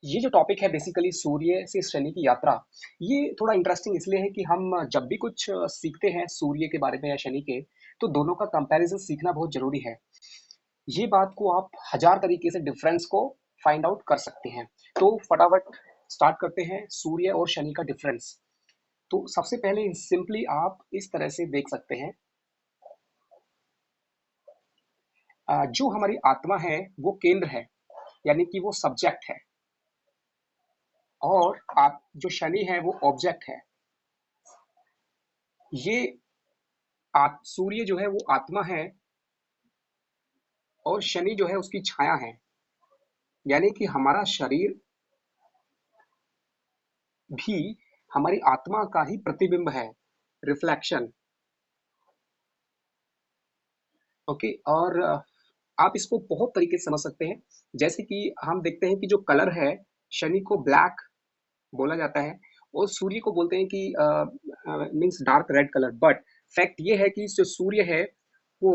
ये जो टॉपिक है बेसिकली सूर्य से शनि की यात्रा, ये थोड़ा इंटरेस्टिंग इसलिए है कि हम जब भी कुछ सीखते हैं सूर्य के बारे में या शनि के, तो दोनों का कंपैरिजन सीखना बहुत जरूरी है। ये बात को आप हजार तरीके से डिफरेंस को फाइंड आउट कर सकते हैं। तो फटाफट स्टार्ट करते हैं सूर्य और शनि का डिफरेंस। तो सबसे पहले सिंपली आप इस तरह से देख सकते हैं, जो हमारी आत्मा है वो केंद्र है, यानी कि वो सब्जेक्ट है, और आप जो शनि है वो ऑब्जेक्ट है। ये सूर्य जो है वो आत्मा है और शनि जो है उसकी छाया है, यानी कि हमारा शरीर भी हमारी आत्मा का ही प्रतिबिंब है, रिफ्लेक्शन। ओके। और आप इसको बहुत तरीके से समझ सकते हैं। जैसे कि हम देखते हैं कि जो कलर है, शनि को ब्लैक बोला जाता है और सूर्य को बोलते हैं कि means dark red colour. But fact ये है कि जो सूर्य है वो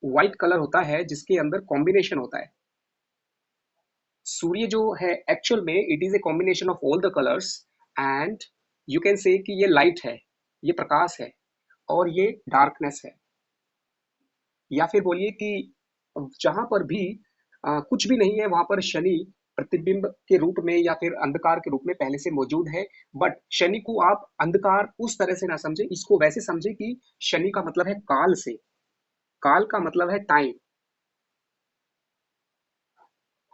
व्हाइट कलर होता है जिसके अंदर कॉम्बिनेशन होता है। सूर्य जो है एक्चुअल में it is a combination of all the colours, and you can say कि ये लाइट है, ये प्रकाश है, और ये डार्कनेस है। या फिर बोलिए कि जहां पर भी कुछ भी नहीं है वहां पर शनि प्रतिबिंब के रूप में या फिर अंधकार के रूप में पहले से मौजूद है। बट शनि को आप अंधकार उस तरह से ना समझे, इसको वैसे समझे कि शनि का मतलब है काल से। काल का मतलब है टाइम।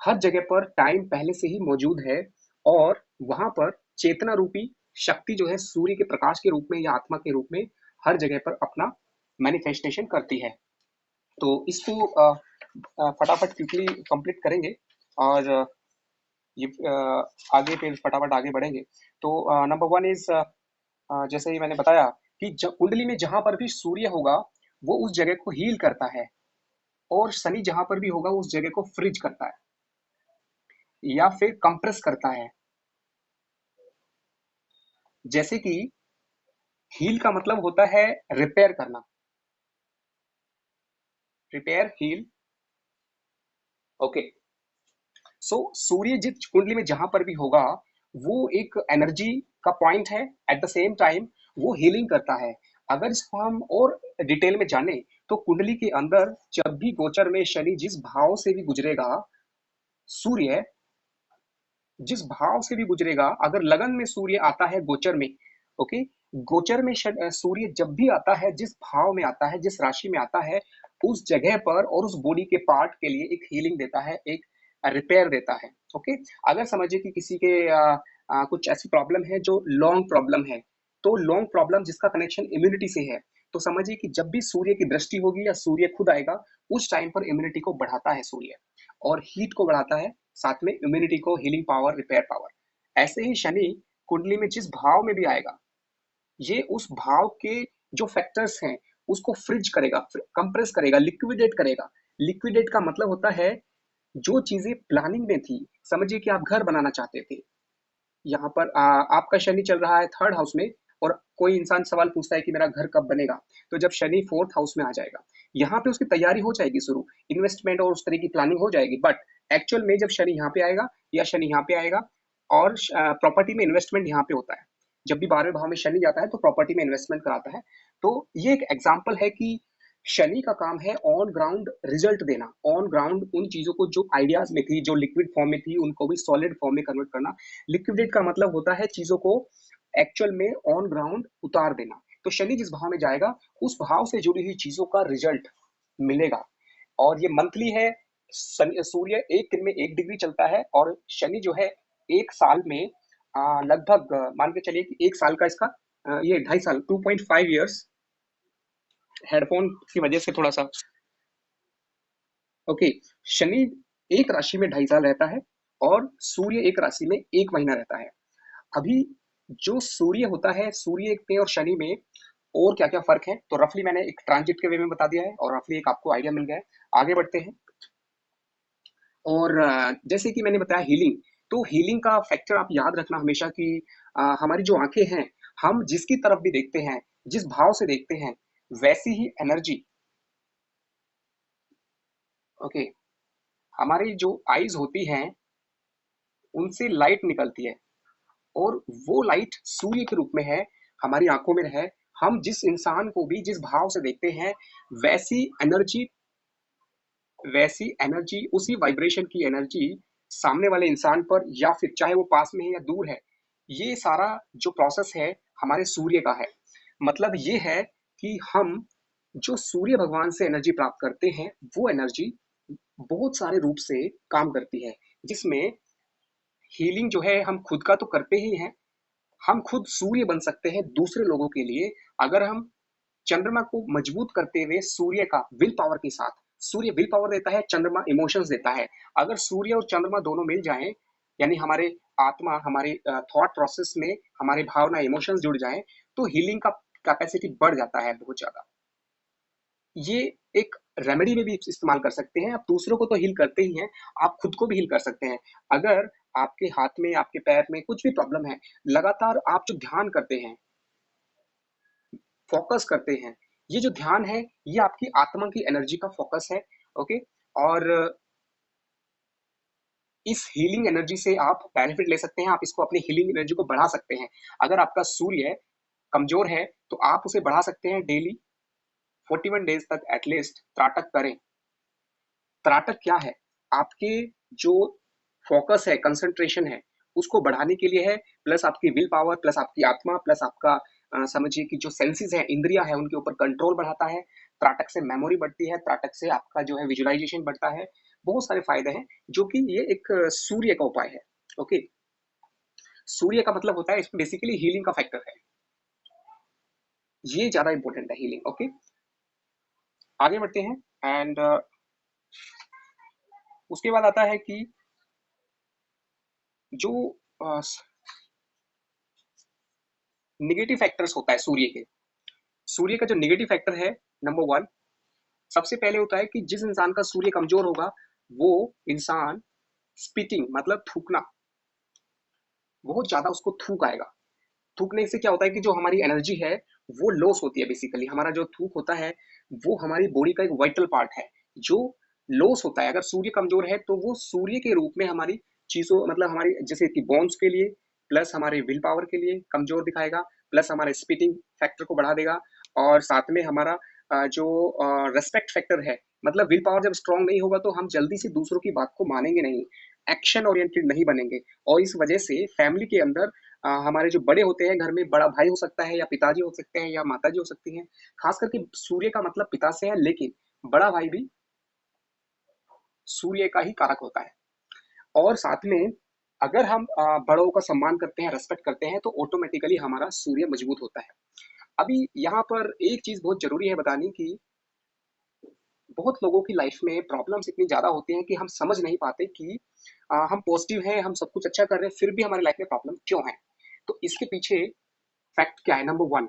हर जगह पर टाइम पहले से ही मौजूद है, और वहां पर चेतना रूपी शक्ति जो है सूर्य के प्रकाश के रूप में या आत्मा के रूप में हर जगह पर अपना मैनिफेस्टेशन करती है। तो इसको फटाफट क्विकली कंप्लीट करेंगे, और ये आगे फिर फटाफट आगे बढ़ेंगे। तो नंबर वन इज, जैसे ही मैंने बताया कि कुंडली में जहां पर भी सूर्य होगा वो उस जगह को हील करता है, और शनि जहां पर भी होगा उस जगह को फ्रिज करता है या फिर कंप्रेस करता है। जैसे कि हील का मतलब होता है रिपेयर करना, रिपेयर हील। ओके। सो सूर्य जिस कुंडली में जहां पर भी होगा वो एक एनर्जी का पॉइंट है, एट द सेम टाइम वो हीलिंग करता है। अगर इसको हम और डिटेल में जाने, तो कुंडली के अंदर जब भी गोचर में शनि जिस भाव से भी गुजरेगा, सूर्य जिस भाव से भी गुजरेगा, अगर लगन में सूर्य आता है गोचर में, ओके, गोचर में सूर्य जब भी आता है, जिस भाव में आता है, जिस राशि में आता है, उस जगह पर और उस बॉडी के पार्ट के लिए एक हीलिंग देता है, एक रिपेयर देता है। ओके। अगर समझिए कि किसी के कुछ ऐसी प्रॉब्लम है जो लॉन्ग प्रॉब्लम है, तो लॉन्ग प्रॉब्लम जिसका कनेक्शन इम्यूनिटी से है, तो समझिए कि जब भी सूर्य की दृष्टि होगी या सूर्य खुद आएगा, उस टाइम पर इम्यूनिटी को बढ़ाता है सूर्य, और हीट को बढ़ाता है, साथ में इम्यूनिटी को, हीलिंग पावर, रिपेयर पावर। ऐसे ही शनि कुंडली में जिस भाव में भी आएगा, ये उस भाव के जो फैक्टर्स हैं उसको फ्रिज करेगा, कंप्रेस करेगा, लिक्विडेट करेगा। लिक्विडेट का मतलब होता है जो चीजें प्लानिंग में थी। समझिए कि आप घर बनाना चाहते थे, यहाँ पर आपका शनि चल रहा है थर्ड हाउस में, और कोई इंसान सवाल पूछता है कि मेरा घर कब बनेगा, तो जब शनि फोर्थ हाउस में आ जाएगा, यहाँ पे उसकी तैयारी हो जाएगी शुरू, इन्वेस्टमेंट और उस तरह की प्लानिंग हो जाएगी। बट एक्चुअल में जब शनि यहाँ पे आएगा या शनि यहाँ पे आएगा, और प्रॉपर्टी में इन्वेस्टमेंट यहाँ पे होता है। जब भी 12वें भाव में शनि जाता है तो प्रॉपर्टी में इन्वेस्टमेंट कराता है। तो ये एक एग्जाम्पल है कि शनि का काम है ऑन ग्राउंड रिजल्ट देना, ऑन ग्राउंड उन चीजों को जो आइडियाज में थी, जो लिक्विड फॉर्म में थी, उनको भी सॉलिड फॉर्म में कन्वर्ट करना। लिक्विडेट का मतलब होता है चीजों को एक्चुअल में ऑन ग्राउंड उतार देना। तो शनि जिस भाव में जाएगा उस भाव से जुड़ी हुई चीजों का रिजल्ट मिलेगा। और ये मंथली है। सूर्य एक दिन में 1 डिग्री चलता है, और शनि जो है एक साल में लगभग मान के चलिए कि एक साल का इसका ये 2.5 साल, 2.5 ईयर्स, हेडफोन की वजह से थोड़ा सा। ओके। शनि एक राशि में 2.5 साल रहता है, और सूर्य एक राशि में 1 महीना रहता है। अभी जो सूर्य होता है, सूर्य में और शनि में और क्या क्या फर्क है, तो रफली मैंने एक ट्रांजिट के वे में बता दिया है, और रफली एक आपको आइडिया मिल गया है। आगे बढ़ते हैं। और जैसे कि मैंने बताया हीलिंग, तो हीलिंग का फैक्टर आप याद रखना हमेशा कि हमारी जो आंखें हैं, हम जिसकी तरफ भी देखते हैं, जिस भाव से देखते हैं, वैसी ही एनर्जी, ओके, हमारी जो आईज होती हैं उनसे लाइट निकलती है और वो लाइट सूर्य के रूप में है, हमारी आंखों में है। हम जिस इंसान को भी जिस भाव से देखते हैं, वैसी एनर्जी वैसी एनर्जी, उसी वाइब्रेशन की एनर्जी सामने वाले इंसान पर, या फिर चाहे वो पास में है या दूर है, ये सारा जो प्रोसेस है हमारे सूर्य का है। मतलब ये है कि हम जो सूर्य भगवान से एनर्जी प्राप्त करते हैं, वो एनर्जी बहुत सारे रूप से काम करती है, जिसमें हीलिंग जो है हम खुद का तो करते ही हैं, हम खुद सूर्य बन सकते हैं दूसरे लोगों के लिए। अगर हम चंद्रमा को मजबूत करते हुए सूर्य का विल पावर के साथ, सूर्य विल पावर देता है, चंद्रमा इमोशंस देता है। अगर सूर्य और चंद्रमा दोनों मिल जाएं, यानी हमारे आत्मा, हमारे थॉट प्रोसेस में हमारे भावना, इमोशंस जुड़ जाएं, तो हीलिंग का कैपेसिटी बढ़ जाता है बहुत ज्यादा। ये एक रेमेडी में भी इस्तेमाल कर सकते हैं। आप दूसरों को तो हील करते ही हैं, आप खुद को भी हील कर सकते हैं। अगर आपके हाथ में, आपके पैर में कुछ भी प्रॉब्लम है, लगातार आप जो ध्यान करते हैं, फोकस करते हैं, ये जो ध्यान है, ये आपकी आत्मा की एनर्जी का फोकस है। ओके। और इस हीलिंग एनर्जी से आप बेनिफिट ले सकते हैं, आप इसको अपनी हीलिंग एनर्जी को बढ़ा सकते हैं। अगर आपका सूर्य कमजोर है तो आप उसे बढ़ा सकते हैं। डेली 41 डेज तक एटलीस्ट त्राटक करें। त्राटक क्या है? आपके जो फोकस है, कंसंट्रेशन है, उसको बढ़ाने के लिए है, प्लस आपकी विल पावर, प्लस आपकी आत्मा, प्लस आपका समझिए कि जो सेंसेस है, इंद्रिया है, उनके ऊपर कंट्रोल बढ़ाता है। त्राटक से मेमोरी बढ़ती है, त्राटक से आपका जो है विजुअलाइजेशन बढ़ता है। बहुत सारे फायदे हैं, जो कि ये एक सूर्य का उपाय है। ओके। सूर्य का मतलब होता है, इसमें बेसिकली हीलिंग का फैक्टर है, ये ज्यादा इंपॉर्टेंट है हीलिंग। ओके, आगे बढ़ते हैं। एंड उसके बाद आता है कि जो निगेटिव फैक्टर्स होता है सूर्य के, सूर्य का जो निगेटिव फैक्टर है, नंबर वन, सबसे पहले होता है कि जिस इंसान का सूर्य कमजोर होगा, वो इंसान स्पिटिंग मतलब थूकना, बहुत ज्यादा उसको थूक आएगा। थूकने से क्या होता है कि जो हमारी एनर्जी है वो लॉस होती है। बेसिकली हमारा जो थूक होता है वो हमारी बॉडी का एक वाइटल पार्ट है जो लॉस होता है। अगर सूर्य कमजोर है तो वो सूर्य के रूप में हमारी चीजों, मतलब हमारी जैसे कि बोन्स के लिए, प्लस हमारे विल पावर के लिए कमजोर दिखाएगा, प्लस हमारे स्पिटिंग फैक्टर को बढ़ा देगा, और साथ में हमारा जो रेस्पेक्ट फैक्टर है, मतलब विल पावर जब स्ट्रांग नहीं होगा तो हम जल्दी से दूसरों की बात को मानेंगे नहीं, एक्शन ओरिएंटेड नहीं बनेंगे। और इस वजह से फैमिली के अंदर हमारे जो बड़े होते हैं घर में, बड़ा भाई हो सकता है या पिताजी हो सकते हैं या माताजी हो सकती हैं, खास करके सूर्य का मतलब पिता से है, लेकिन बड़ा भाई भी सूर्य का ही कारक होता है। और साथ में अगर हम बड़ों का सम्मान करते हैं, रेस्पेक्ट करते हैं, तो ऑटोमेटिकली हमारा सूर्य मजबूत होता है। अभी यहाँ पर एक चीज बहुत जरूरी है बतानी कि बहुत लोगों की लाइफ में प्रॉब्लम्स इतनी ज्यादा होती हैं कि हम समझ नहीं पाते कि हम पॉजिटिव हैं, हम सब कुछ अच्छा कर रहे हैं, फिर भी हमारी लाइफ में प्रॉब्लम क्यों है। तो इसके पीछे फैक्ट क्या है? नंबर वन,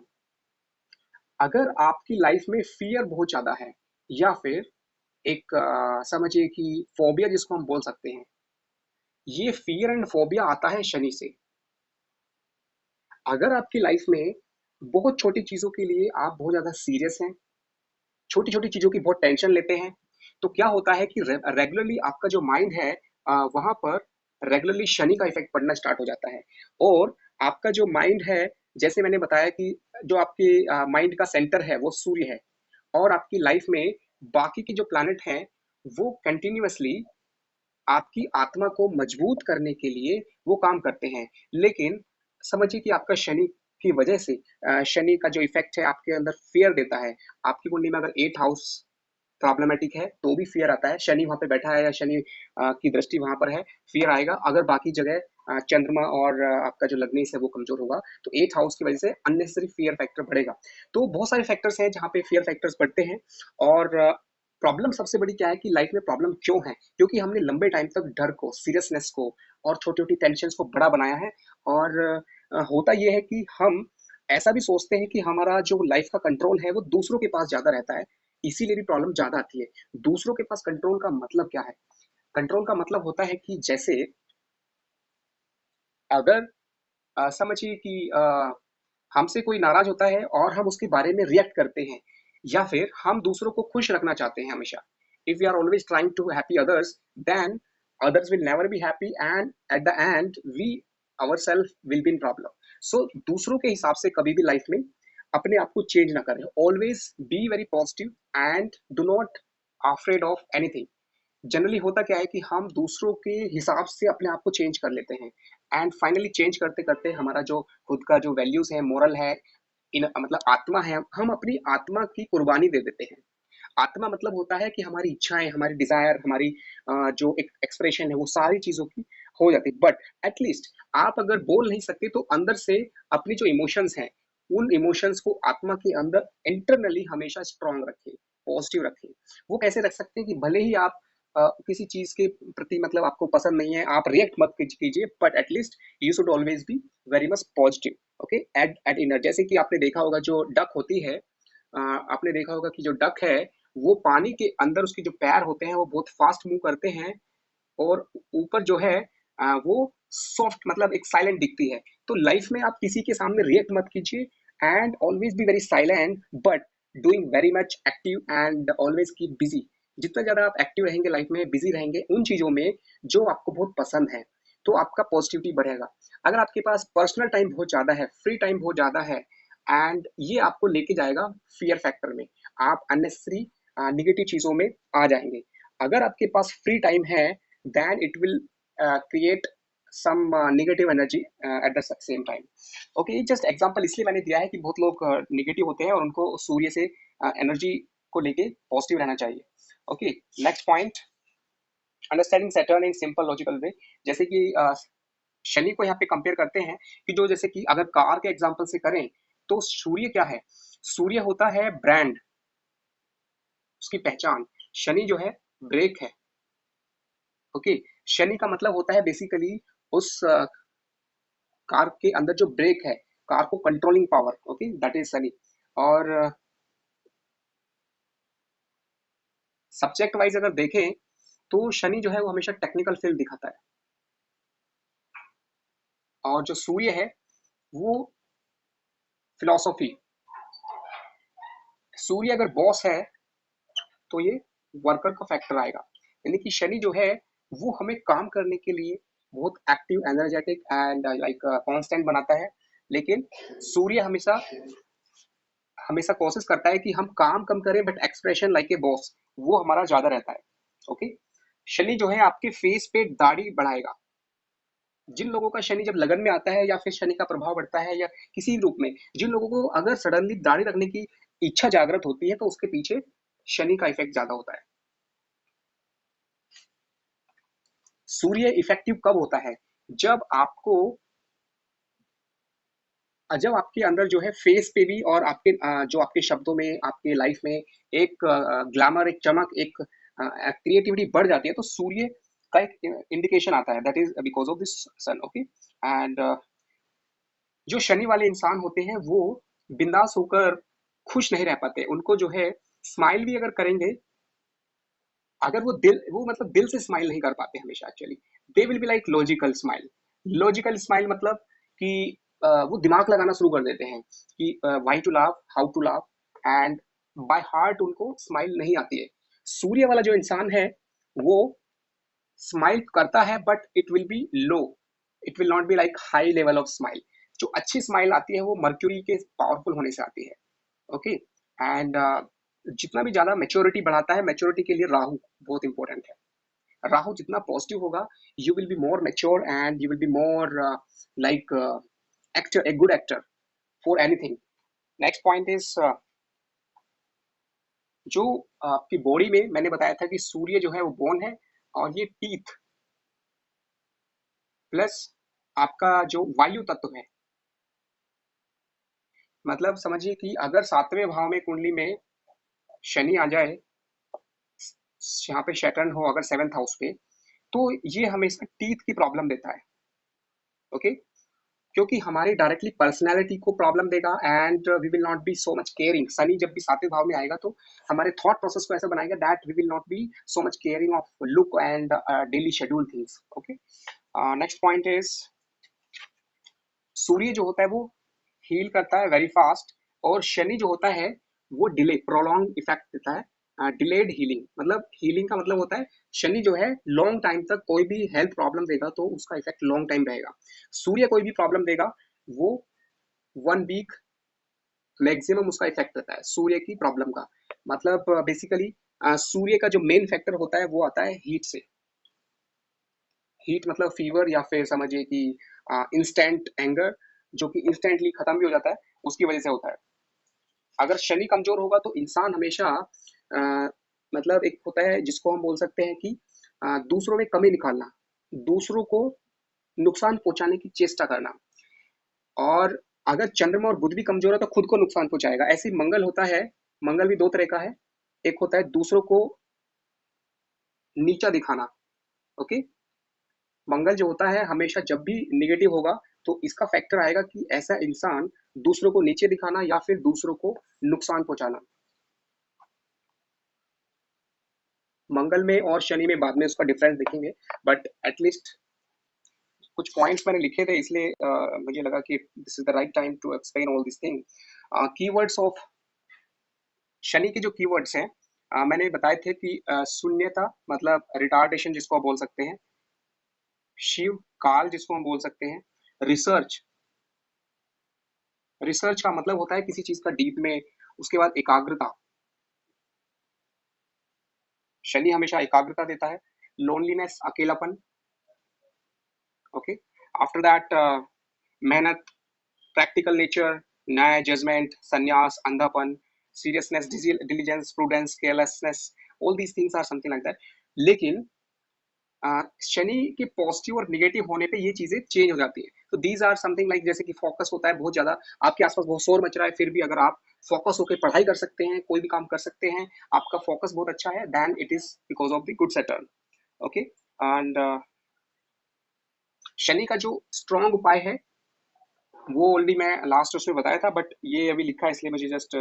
अगर आपकी लाइफ में फियर बहुत ज्यादा है, या फिर एक समझिए कि फोबिया जिसको हम बोल सकते हैं, ये फियर एंड फोबिया आता है शनि से। अगर आपकी लाइफ में बहुत छोटी चीजों के लिए आप बहुत ज्यादा सीरियस हैं, छोटी छोटी चीजों की बहुत टेंशन लेते हैं, तो क्या होता है कि रेगुलरली आपका जो माइंड है, वहां पर रेगुलरली शनि का इफेक्ट पड़ना स्टार्ट हो जाता है। और आपका जो माइंड है, जैसे मैंने बताया कि जो आपके माइंड का सेंटर है वो सूर्य है, और आपकी लाइफ में बाकी के जो प्लैनेट हैं वो कंटिन्यूअसली आपकी आत्मा को मजबूत करने के लिए वो काम करते हैं। लेकिन समझिए कि आपका शनि की वजह से शनि का जो इफेक्ट है आपके अंदर फियर देता है। आपकी कुंडली में अगर 8 हाउस प्रॉब्लमेटिक है तो भी फियर आता है, शनि वहां पे बैठा है या शनि की दृष्टि वहां पर है, फियर आएगा। अगर बाकी जगह चंद्रमा और आपका जो लग्नेश है वो कमजोर होगा, तो 8 हाउस की वजह से अननेसेसरी फियर फैक्टर बढ़ेगा। तो बहुत सारे फैक्टर्स हैं जहाँ पे फियर फैक्टर्स बढ़ते हैं। और प्रॉब्लम सबसे बड़ी क्या है कि लाइफ में प्रॉब्लम क्यों है? क्योंकि हमने लंबे टाइम तक डर को, सीरियसनेस को और छोटी छोटी टेंशन को बड़ा बनाया है। और होता यह है कि हम ऐसा भी सोचते हैं कि हमारा जो लाइफ का कंट्रोल है वो दूसरों के पास ज्यादा रहता है, इसीलिए भी प्रॉब्लम ज्यादा आती है। दूसरों के पास कंट्रोल का मतलब क्या है? कंट्रोल का मतलब होता है कि जैसे अगर समझिए कि हमसे कोई नाराज होता है और हम उसके बारे में रिएक्ट करते हैं, या फिर हम दूसरों को खुश रखना चाहते हैं हमेशा, if we are always trying to happy others, then others will never be happy, and at the end we ourselves will be in problem. So दूसरों के हिसाब से कभी भी लाइफ में अपने आप को चेंज ना करें, always be very positive and do not afraid of anything. Generally होता क्या है कि हम दूसरों के हिसाब से अपने आप को चेंज कर लेते हैं, एंड फाइनली चेंज करते करते हमारा जो खुद का जो वैल्यूज है, मोरल है, इन मतलब आत्मा है, हम अपनी आत्मा की कुर्बानी दे देते हैं। आत्मा मतलब होता है कि हमारी इच्छाएं, हमारी डिजायर, हमारी जो एक एक्सप्रेशन है, वो सारी चीजों की हो जाती है। बट एटलीस्ट आप अगर बोल नहीं सकते तो अंदर से अपनी जो इमोशंस हैं, उन इमोशंस को आत्मा के अंदर इंटरनली हमेशा स्ट्रांग रखें, पॉजिटिव रखें। वो कैसे रख सकते हैं कि भले ही आप किसी चीज के प्रति मतलब आपको पसंद नहीं है, आप रिएक्ट मत कीजिए, but at least you should always be very much positive. Okay, at at inner, जैसे कि आपने देखा होगा जो डक होती है, आपने देखा होगा कि जो डक है वो पानी के अंदर उसके जो पैर होते हैं वो बहुत फास्ट मूव करते हैं, और ऊपर जो है वो सॉफ्ट मतलब एक साइलेंट दिखती है। तो लाइफ में आप किसी के सामने रिएक्ट मत कीजिए, and always be very silent but doing very much active, and always keep busy. जितना ज्यादा आप एक्टिव रहेंगे लाइफ में, बिजी रहेंगे उन चीजों में जो आपको बहुत पसंद है, तो आपका पॉजिटिविटी बढ़ेगा। अगर आपके पास पर्सनल टाइम बहुत ज्यादा है, फ्री टाइम बहुत ज्यादा है, एंड ये आपको लेके जाएगा फियर फैक्टर में, आप अननेसेसरी निगेटिव चीजों में आ जाएंगे। अगर आपके पास फ्री टाइम है, then it will create some negative energy at the same time. Okay, ये जस्ट एग्जांपल इसलिए मैंने दिया है कि बहुत लोग नेगेटिव होते हैं और उनको सूर्य से एनर्जी को लेके पॉजिटिव रहना चाहिए। Okay, next point, understanding Saturn in simple logical वे। जैसे कि शनि को यहाँ पे कंपेयर करते हैं कि जो जैसे कि अगर कार के एग्जांपल से करें तो सूर्य क्या है, सूर्य होता है ब्रांड, उसकी पहचान। शनि जो है ब्रेक है। ओके, शनि का मतलब होता है बेसिकली उस कार के अंदर जो ब्रेक है, कार को controlling power. Okay, that is Shani. और सब्जेक्ट वाइज अगर देखें तो शनि जो है वो हमेशा टेक्निकल फील्ड दिखाता है, और जो सूर्य है वो फिलोसॉफी। सूर्य अगर बॉस है तो ये वर्कर का फैक्टर आएगा, यानी कि शनि जो है वो हमें काम करने के लिए बहुत active, energetic and like constant बनाता है। लेकिन सूर्य हमेशा हमेशा कोशिश करता है कि हम काम कम करें but expression like a boss वो हमारा ज्यादा रहता है। ओके, शनि जो है आपके फेस पे दाढ़ी बढ़ाएगा। जिन लोगों का शनि जब लगन में आता है या फिर शनि का प्रभाव बढ़ता है या किसी भी रूप में, जिन लोगों को अगर सडनली दाढ़ी रखने की इच्छा जागृत होती है तो उसके पीछे शनि का इफेक्ट ज्यादा होता है। सूर्य इफेक्टिव कब होता है, जब आपको जब आपके अंदर जो है फेस पे भी और आपके जो आपके शब्दों में, आपके लाइफ में एक ग्लैमर, एक चमक, एक क्रिएटिविटी बढ़ जाती है, तो सूर्य का एक इंडिकेशन आता है, that is because of this sun. Okay, and जो शनि वाले इंसान होते हैं वो बिंदास होकर खुश नहीं रह पाते, उनको जो है स्माइल भी अगर करेंगे, अगर वो मतलब दिल से स्माइल नहीं कर पाते हमेशा। Actually they will be like logical smile. Logical smile मतलब कि वो दिमाग लगाना शुरू कर देते हैं कि व्हाई टू लाव, हाउ टू लाव, एंड बाय हार्ट उनको स्माइल नहीं आती है। सूर्य वाला जो इंसान है वो स्माइल करता है but it will be low, it will not be like high level of smile. जो अच्छी स्माइल आती है वो मर्क्यूरी के पावरफुल होने से आती है। ओके, एंड जितना भी ज्यादा मेच्योरिटी बढ़ाता है, मेच्योरिटी के लिए राहु बहुत इंपॉर्टेंट है। राहु जितना पॉजिटिव होगा, you will be more mature and you will be more like actor, a good actor for anything. Next point is जो आपकी बॉडी में मैंने बताया था कि सूर्य जो है वो बोन है, और ये टीथ प्लस आपका जो वायु तत्व है। मतलब समझिए कि अगर सातवें भाव में कुंडली में शनि आ जाए, यहाँ पे सैटर्न हो अगर सेवेंथ हाउस पे, तो ये हमेशा टीथ की प्रॉब्लम देता है। ओके, क्योंकि हमारी डायरेक्टली पर्सनैलिटी को प्रॉब्लम देगा, and we will not be so much caring. Shani जब भी सातवें भाव में आएगा तो हमारे थॉट प्रोसेस को ऐसा बनाएगा that we will not be so much caring of look and daily schedule things. Okay, next point is Surya जो होता है वो हील करता है वेरी फास्ट, और शनि जो होता है वो डिले, प्रोलॉन्ग इफेक्ट देता है। डिलेड हीलिंग, मतलब हीलिंग का मतलब होता है शनि जो है लॉन्ग टाइम तक कोई भी हेल्थ प्रॉब्लम देगा तो उसका इफेक्ट लॉन्ग टाइम रहेगा। सूर्य कोई भी प्रॉब्लम देगा वो 1 वीक मैक्सिमम उसका इफेक्ट रहता है सूर्य की प्रॉब्लम का। मतलब बेसिकली सूर्य का जो मेन फैक्टर होता है वो आता है हीट से। हीट मतलब फीवर या फिर समझिए कि इंस्टेंट एंगर जो कि इंस्टेंटली खत्म भी हो जाता है, उसकी वजह से होता है। अगर शनि कमजोर होगा तो इंसान हमेशा मतलब एक होता है जिसको हम बोल सकते हैं कि दूसरों में कमी निकालना, दूसरों को नुकसान पहुंचाने की चेष्टा करना। और अगर चंद्रमा और बुध भी कमजोर है तो खुद को नुकसान पहुंचाएगा। ऐसे ही मंगल होता है, मंगल भी दो तरह का है। एक होता है दूसरों को नीचा दिखाना, ओके। मंगल जो होता है हमेशा जब भी निगेटिव होगा तो इसका फैक्टर आएगा कि ऐसा इंसान दूसरों को नीचे दिखाना या फिर दूसरों को नुकसान पहुंचाना। मंगल में और शनि में बाद में उसका डिफरेंस देखेंगे, बट एटलीस्ट कुछ पॉइंट्स मैंने लिखे थे इसलिए मुझे लगा कि this is the right time to explain all this thing. Keywords of Shani के जो कीवर्ड्स हैं मैंने बताए थे कि शून्यता मतलब रिटार्डेशन जिसको आप बोल सकते हैं, शिव काल जिसको हम बोल सकते हैं, रिसर्च, रिसर्च का मतलब होता है किसी चीज का डीप में। उसके बाद एकाग्रता, शनि हमेशा एकाग्रता देता है। लोनलीनेस अकेलापन, ओके। आफ्टर दैट मेहनत, प्रैक्टिकल नेचर, न्याय, जजमेंट, संन्यास, अंधापन, seriousness, diligence, prudence, carelessness, all these things are something like that. लेकिन शनि के पॉजिटिव और निगेटिव होने पे ये चीजें चेंज हो जाती है। तो दीज आर समथिंग लाइक जैसे कि फोकस होता है बहुत ज्यादा, आपके आसपास बहुत शोर मच रहा है, फिर भी अगर आप फोकस होकर पढ़ाई कर सकते हैं, कोई भी काम कर सकते हैं, आपका फोकस बहुत अच्छा है, then it is because of the good Saturn, okay. And Shani का जो स्ट्रॉन्ग उपाय है वो ऑलरेडी मैं लास्ट उसमें बताया था, बट ये अभी लिखा है इसलिए मुझे जस्ट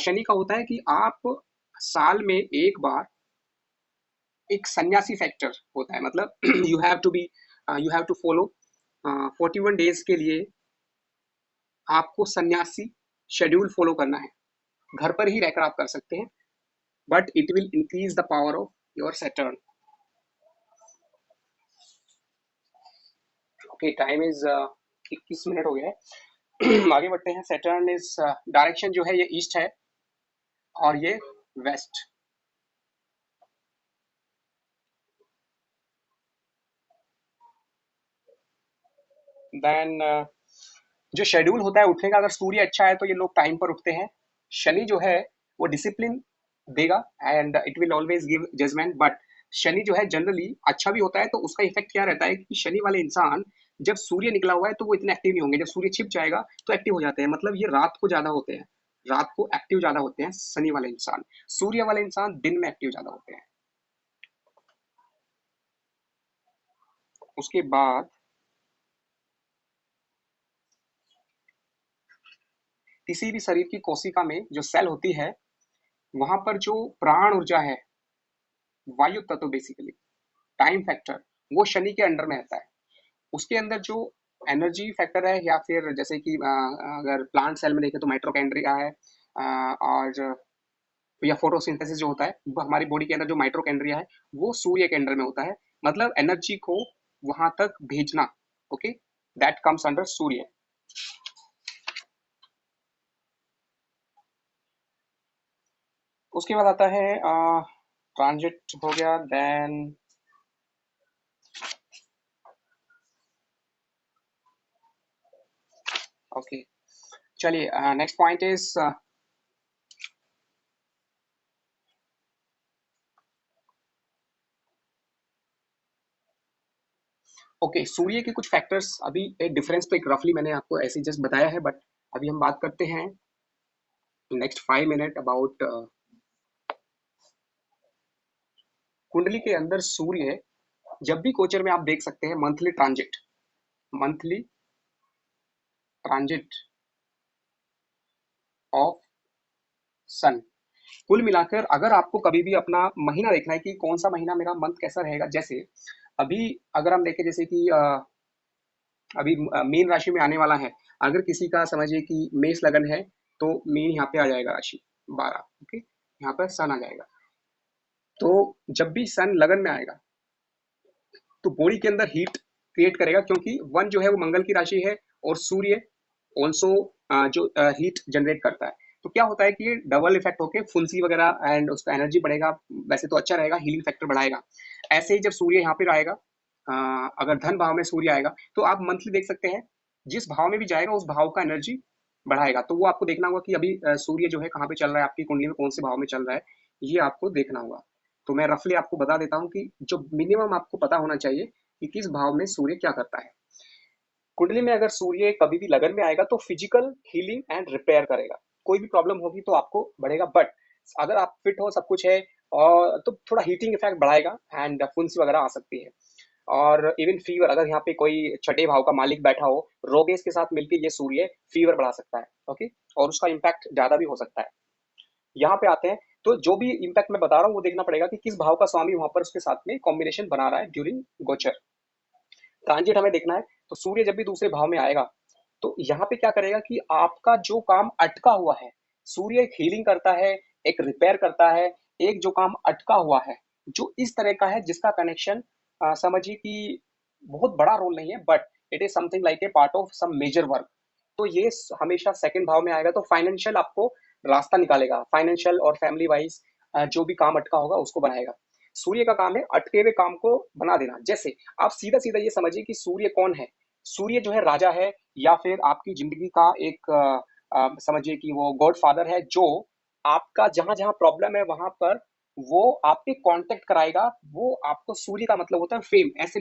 शनि का होता है कि आप साल में एक बार एक सन्यासी फैक्टर होता है। मतलब you have to be you have to follow 41 days के लिए आपको सन्यासी शेड्यूल फॉलो करना है। घर पर ही रहकर आप कर सकते हैं, but it will increase the power of your Saturn. Okay, time is 21 minute हो गया है। आगे बढ़ते हैं। सैटर्न इज डायरेक्शन जो है ये ईस्ट है और ये वेस्ट। देन जो शेड्यूल होता है उठने का, अगर सूर्य अच्छा है तो ये लोग टाइम पर उठते हैं। शनि जो है वो डिसिप्लिन देगा and it will always give judgement, but Shani जो है जनरली अच्छा भी होता है। तो उसका इफेक्ट क्या रहता है कि शनि वाले इंसान जब सूर्य निकला हुआ है तो वो इतने एक्टिव नहीं होंगे, जब सूर्य छिप जाएगा तो एक्टिव हो जाते हैं। मतलब ये रात को ज्यादा होते हैं, रात को एक्टिव ज्यादा होते हैं शनि वाले इंसान। सूर्य वाले इंसान दिन में एक्टिव ज्यादा होते हैं। उसके बाद किसी भी शरीर की कोशिका में जो सेल होती है वहां पर जो प्राण ऊर्जा है, वायु तत्व बेसिकली, टाइम फैक्टर, वो शनि के अंडर में रहता है। उसके अंदर जो एनर्जी फैक्टर है या फिर जैसे कि अगर प्लांट सेल में देखें तो माइट्रोकैंड्रिया है, और या फोटोसिंथेसिस जो होता है हमारी बॉडी के अंदर जो माइट्रोकैंड्रिया है वो सूर्य के अंडर में होता है। मतलब एनर्जी को वहां तक भेजना, ओके, दैट कम्स अंडर सूर्य। उसके बाद आता है ट्रांजिट हो गया, देन ओके। चलिए नेक्स्ट पॉइंट इज ओके, सूर्य के कुछ फैक्टर्स। अभी एक डिफरेंस तो एक रफली मैंने आपको ऐसे जस्ट बताया है, बट अभी हम बात करते हैं नेक्स्ट 5 मिनट अबाउट कुंडली के अंदर सूर्य जब भी गोचर में आप देख सकते हैं monthly transit, monthly transit of sun. कुल मिलाकर अगर आपको कभी भी अपना महीना देखना है कि कौन सा महीना मेरा मंथ कैसा रहेगा, जैसे अभी अगर हम देखें जैसे कि अभी मीन राशि में आने वाला है, अगर किसी का समझिए कि मेष लगन है तो मीन यहाँ पे आ जाएगा राशि 12, ओके, यहाँ पर सन आ जाएगा। तो जब भी सन लगन में आएगा तो बॉडी के अंदर हीट क्रिएट करेगा, क्योंकि वन जो है वो मंगल की राशि है और सूर्य ऑल्सो जो हीट जनरेट करता है। तो क्या होता है कि ये डबल इफेक्ट होके फुंसी वगैरह एंड उसका एनर्जी बढ़ेगा, वैसे तो अच्छा रहेगा, हीलिंग फैक्टर बढ़ाएगा। ऐसे ही जब सूर्य यहाँ पे आएगा, अगर धन भाव में सूर्य आएगा तो आप मंथली देख सकते हैं, जिस भाव में भी जाएगा उस भाव का एनर्जी बढ़ाएगा। तो वो आपको देखना होगा कि अभी सूर्य जो है कहाँ पे चल रहा है, आपकी कुंडली में कौन से भाव में चल रहा है, ये आपको देखना होगा। तो मैं रफली आपको बता देता हूँ कि जो मिनिमम आपको पता होना चाहिए कि किस भाव में सूर्य क्या करता है। कुंडली में अगर सूर्य कभी भी लगन में आएगा तो फिजिकल हीलिंग एंड रिपेयर करेगा। कोई भी प्रॉब्लम होगी तो आपको बढ़ेगा, बट अगर आप फिट हो, सब कुछ है, और तो थोड़ा हीटिंग इफेक्ट बढ़ाएगा एंड फुंसी वगैरह आ सकती है। और इवन फीवर, अगर यहाँ पे कोई छठे भाव का मालिक बैठा हो, रोगेश के साथ मिलकर ये सूर्य फीवर बढ़ा सकता है। ओके, और उसका इम्पैक्ट ज्यादा भी हो सकता है। यहाँ पे आते हैं, तो जो भी इम्पैक्ट मैं बता रहा हूँ वो देखना पड़ेगा कि किस भाव का स्वामी वहां पर उसके साथ में कॉम्बिनेशन बना रहा है ड्यूरिंग गोचर। ट्रांजिट हमें देखना है। तो सूर्य जब भी दूसरे भाव में आएगा तो यहाँ पे क्या करेगा कि आपका जो काम अटका हुआ है, सूर्य एक हीलिंग करता है, एक रिपेयर करता है, एक जो काम अटका हुआ है जो इस तरह का है जिसका कनेक्शन समझिए कि बहुत बड़ा रोल नहीं है, but it is something like a part of some major work. तो ये हमेशा सेकंड भाव में आएगा, तो फाइनेंशियल आपको रास्ता निकालेगा, फाइनेंशियल और फैमिली वाइज जो भी काम अटका होगा उसको बनाएगा। सूर्य का काम है अटके हुए काम को बना देना। जैसे आप सीधा सीधा ये समझिए कि सूर्य कौन है। सूर्य जो है राजा है, या फिर आपकी जिंदगी का एक समझिए कि वो गॉड फादर है, जो आपका जहां जहां प्रॉब्लम है वहां पर वो आपके कांटेक्ट कराएगा। वो आपको, सूर्य का मतलब होता है फेम, ऐसे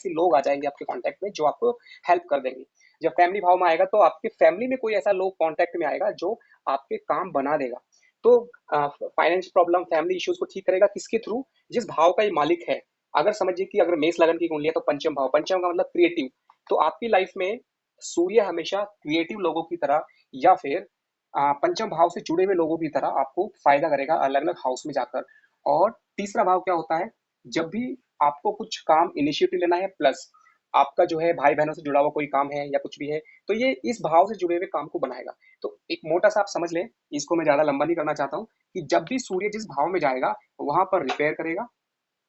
लोग आ जाएंगे आपके कांटेक्ट में जो आपको हेल्प कर देंगे। जब फैमिली भाव में आएगा तो आपके फैमिली में कोई ऐसा लोग कांटेक्ट में आएगा जो आपके काम बना देगा। तो फाइनेंस प्रॉब्लम, फैमिली इश्यूज को ठीक करेगा किसके थ्रू, जिस भाव का ये मालिक है। अगर समझिए कि अगर मेष लगन की कुंडली है तो पंचम भाव, पंचम का मतलब क्रिएटिव। तो आपकी लाइफ में सूर्य हमेशा क्रिएटिव लोगों की तरह, या फिर पंचम भाव से जुड़े हुए लोगों की तरह आपको फायदा करेगा अलग अलग हाउस में जाकर। और तीसरा भाव क्या होता है, जब भी आपको कुछ काम इनिशिएटिव लेना है, प्लस आपका जो है भाई बहनों से जुड़ा हुआ कोई काम है या कुछ भी है, तो ये इस भाव से जुड़े हुए काम को बनाएगा। तो एक मोटा सा आप समझ लें, इसको मैं ज्यादा लंबा नहीं करना चाहता हूँ, कि जब भी सूर्य जिस भाव में जाएगा वहां पर रिपेयर करेगा,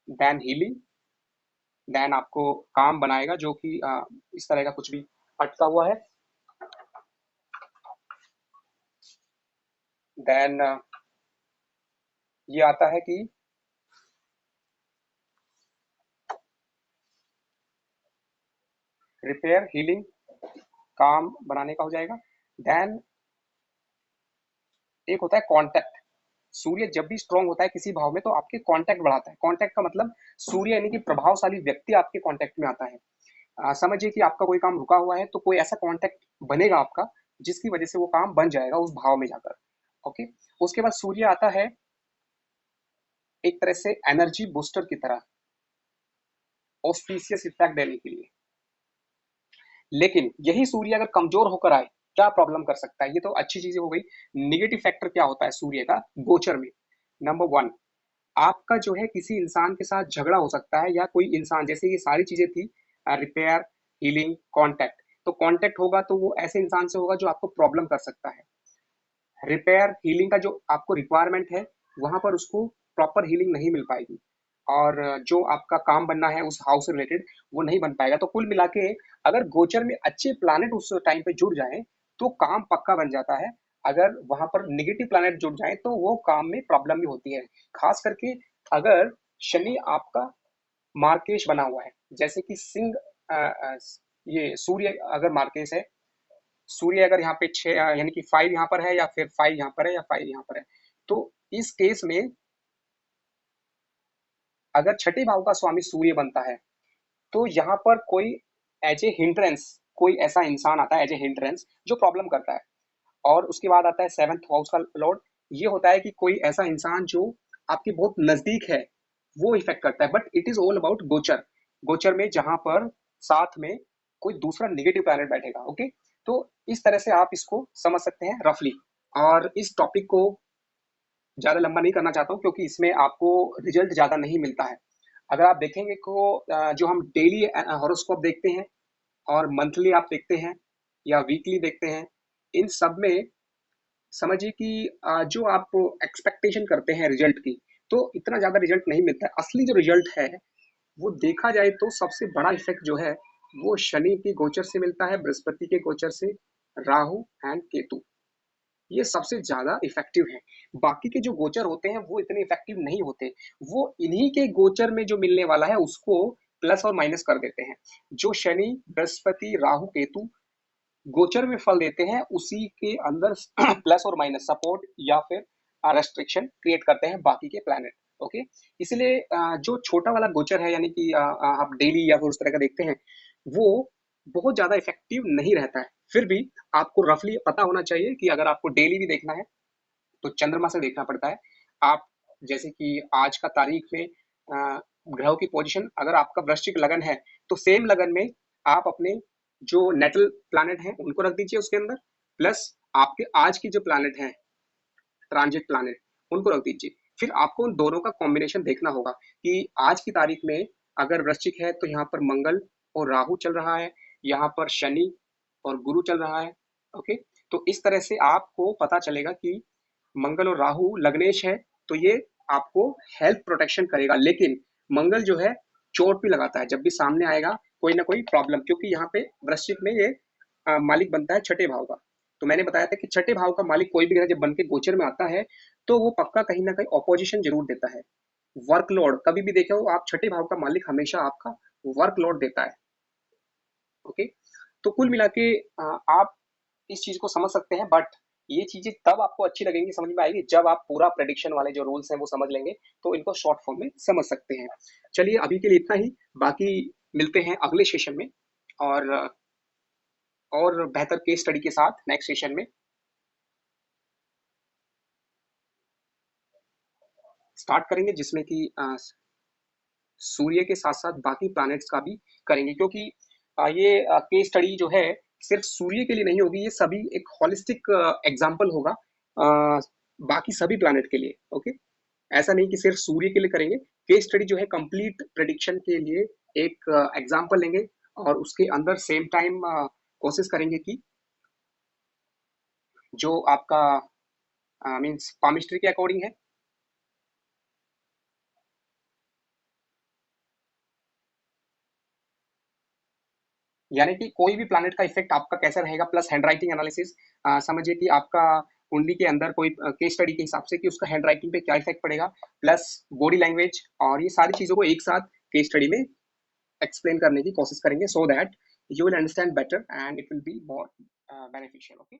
देन हीलिंग, देन आपको काम बनाएगा जो कि इस तरह का कुछ भी अटका हुआ है, देन ये आता है कि रिपेयर हीलिंग काम बनाने का हो जाएगा। देन एक होता है कांटेक्ट। सूर्य जब भी स्ट्रांग होता है किसी भाव में तो आपके कांटेक्ट बढ़ाता है। कांटेक्ट का मतलब सूर्य यानी कि प्रभावशाली व्यक्ति आपके कांटेक्ट में आता है। समझिए कि आपका कोई काम रुका हुआ है तो कोई ऐसा कांटेक्ट बनेगा आपका जिसकी वजह से वो काम बन जाएगा उस भाव में जाकर। ओके, उसके बाद सूर्य आता है एक तरह से एनर्जी बूस्टर की तरह, ऑस्पिशियस इफेक्ट देने के लिए। लेकिन यही सूर्य अगर कमजोर होकर आए, क्या प्रॉब्लम कर सकता है, ये तो अच्छी चीजें हो गई। निगेटिव फैक्टर क्या होता है सूर्य का गोचर में? नंबर वन, आपका जो है किसी इंसान के साथ झगड़ा हो सकता है, या कोई इंसान, जैसे ये सारी चीजें थी, रिपेयर, हीलिंग, कांटेक्ट। तो कांटेक्ट होगा तो वो ऐसे इंसान से होगा जो आपको प्रॉब्लम कर सकता है। रिपेयर हीलिंग का जो आपको रिक्वायरमेंट है वहां पर उसको प्रॉपर हीलिंग नहीं मिल पाएगी, और जो आपका काम बनना है उस हाउस से रिलेटेड वो नहीं बन पाएगा। तो कुल मिला के अगर गोचर में अच्छे प्लानिट उस टाइम पे जुड़ जाए तो काम पक्का बन जाता है। अगर वहां पर निगेटिव प्लानिट जुड़ जाए तो वो काम में प्रॉब्लम भी होती है। खास करके अगर शनि आपका मार्केश बना हुआ है, जैसे कि सिंह, अ, अ, ये सूर्य अगर मार्केश है, सूर्य अगर यहाँ पे छः यानी कि 5 यहाँ पर है, या फिर 5 यहाँ पर है, या 5 यहाँ पर है, तो इस केस में अगर छठे भाव का स्वामी सूर्य बनता है तो यहाँ पर कोई एज ए हिंड्रेंस, कोई ऐसा इंसान आता है एज ए हिंड्रेंस जो प्रॉब्लम करता है। और उसके बाद आता है सेवंथ हाउस का लॉर्ड। ये होता है कि कोई ऐसा इंसान जो आपके बहुत नजदीक है वो इफेक्ट करता है, but it is all about गोचर। गोचर में जहां पर साथ में कोई दूसरा निगेटिव प्लैनेट बैठेगा। ओके, तो इस तरह से आप इसको समझ सकते हैं रफली। और इस टॉपिक को ज्यादा लंबा नहीं करना चाहता हूँ क्योंकि इसमें आपको रिजल्ट ज्यादा नहीं मिलता है। अगर आप देखेंगे को जो हम डेली हॉरोस्कोप देखते हैं और मंथली आप देखते हैं या वीकली देखते हैं, इन सब में समझिए कि जो आप एक्सपेक्टेशन करते हैं रिजल्ट की, तो इतना ज्यादा रिजल्ट नहीं मिलता है। असली जो रिजल्ट है वो देखा जाए तो सबसे बड़ा इफेक्ट जो है वो शनि के गोचर से मिलता है, बृहस्पति के गोचर से, राहु एंड केतु, ये सबसे ज्यादा इफेक्टिव है। बाकी के जो गोचर होते हैं वो इतने इफेक्टिव नहीं होते, वो इन्हीं के गोचर में जो मिलने वाला है उसको प्लस और माइनस कर देते हैं। जो शनि, बृहस्पति, राहु, केतु गोचर में फल देते हैं उसी के अंदर प्लस और माइनस सपोर्ट या फिर रेस्ट्रिक्शन क्रिएट करते हैं बाकी के प्लैनेट। ओके, इसलिए जो छोटा वाला गोचर है, यानी कि आप डेली या फिर उस तरह का देखते हैं, वो बहुत ज्यादा इफेक्टिव नहीं रहता है। फिर भी आपको रफली पता होना चाहिए कि अगर आपको डेली भी देखना है तो चंद्रमा से देखना पड़ता है। आप जैसे कि आज का तारीख में ग्रहों की पोजीशन, अगर आपका वृश्चिक लगन है तो सेम लगन में आप अपने जो नेटल प्लैनेट हैं उनको रख दीजिए उसके अंदर, प्लस आपके आज की जो प्लैनेट हैं, ट्रांजिट प्लैनेट, उनको रख दीजिए। फिर आपको उन दोनों का कॉम्बिनेशन देखना होगा कि आज की तारीख में अगर वृश्चिक है तो यहाँ पर मंगल और राहु चल रहा है, यहाँ पर शनि और गुरु चल रहा है। ओके, तो इस तरह से आपको पता चलेगा कि मंगल और राहु लग्नेश है तो ये आपको हेल्थ प्रोटेक्शन करेगा, लेकिन मंगल जो है चोट भी लगाता है जब भी सामने आएगा कोई ना कोई प्रॉब्लम, क्योंकि यहाँ पे वृश्चिक में ये मालिक बनता है छठे भाव का। तो मैंने बताया था कि छठे भाव का मालिक कोई भी ग्रह जब बन के गोचर में आता है तो वो पक्का कहीं ना कहीं ऑपोजिशन जरूर देता है। वर्कलोड कभी भी देखे हो आप, छठे भाव का मालिक हमेशा आपका वर्कलोड देता है। ओके, तो कुल मिला के आप इस चीज को समझ सकते हैं, बट ये चीजें तब आपको अच्छी लगेंगी, समझ में आएगी जब आप पूरा प्रेडिक्शन वाले जो रूल्स हैं वो समझ लेंगे, तो इनको शॉर्ट फॉर्म में समझ सकते हैं। चलिए अभी के लिए इतना ही, बाकी मिलते हैं अगले सेशन में, और और बेहतर केस स्टडी के साथ नेक्स्ट सेशन में स्टार्ट करेंगे, जिसमें कि सूर्य के साथ साथ बाकी प्लैनेट्स का भी करेंगे, क्योंकि ये केस स्टडी जो है सिर्फ सूर्य के लिए नहीं होगी, ये सभी एक हॉलिस्टिक एग्जाम्पल होगा बाकी सभी प्लैनेट के लिए। ओके, ऐसा नहीं कि सिर्फ सूर्य के लिए करेंगे, केस स्टडी जो है कंप्लीट प्रेडिक्शन के लिए एक एग्जाम्पल लेंगे और उसके अंदर सेम टाइम कोशिश करेंगे कि जो आपका मीन्स पामिस्ट्री के अकॉर्डिंग है, यानी कि कोई भी प्लैनेट का इफेक्ट आपका कैसा रहेगा, प्लस हैंडराइटिंग एनालिसिस। समझिए कि आपका कुंडली के अंदर कोई केस स्टडी के हिसाब से कि उसका हैंडराइटिंग पे क्या इफेक्ट पड़ेगा, प्लस बॉडी लैंग्वेज, और ये सारी चीजों को एक साथ केस स्टडी में एक्सप्लेन करने की कोशिश करेंगे, so that you will understand better and it will be more beneficial. Okay.